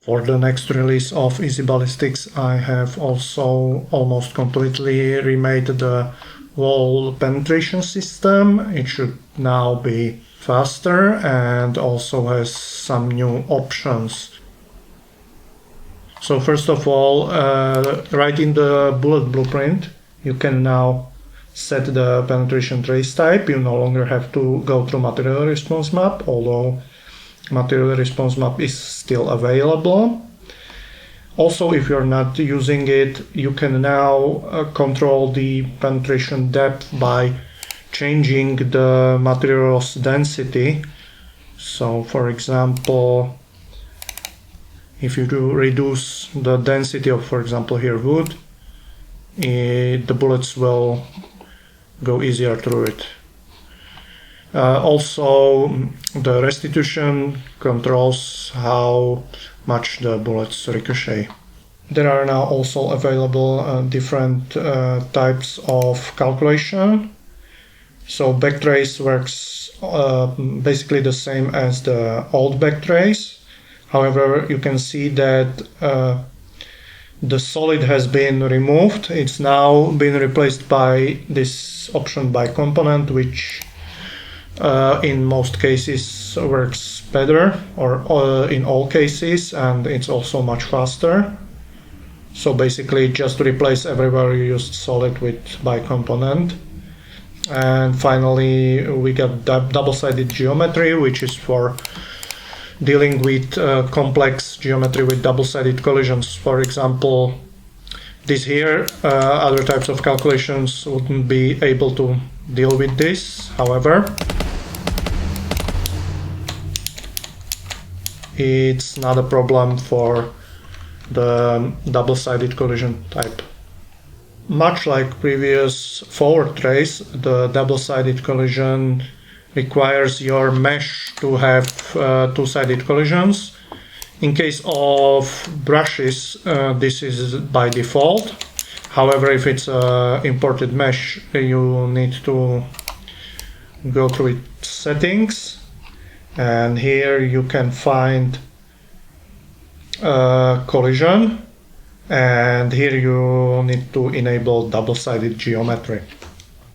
For the next release of EasyBallistics, I have also almost completely remade the wall penetration system. It should now be faster and also has some new options. So first of all, right in the bullet blueprint, you can now set the penetration trace type. You no longer have to go through material response map, although material response map is still available. Also, if you're not using it, you can now control the penetration depth by changing the material's density. So, for example, if you do reduce the density of, for example, here wood, the bullets will go easier through it. Also, the restitution controls how much the bullets ricochet. There are now also available different types of calculation. So backtrace works basically the same as the old backtrace. However, you can see that the solid has been removed. It's now been replaced by this option by component, which in most cases works better, or in all cases, and it's also much faster. So basically just replace everywhere you used solid with by component. And finally we got double-sided geometry, which is for dealing with complex geometry with double-sided collisions. For example, this here, other types of calculations wouldn't be able to deal with this. However, it's not a problem for the double-sided collision type. Much like previous forward trace, the double-sided collision requires your mesh to have two-sided collisions. In case of brushes, this is by default. However, if it's an imported mesh, you need to go through its settings. And here you can find collision, and here you need to enable double-sided geometry.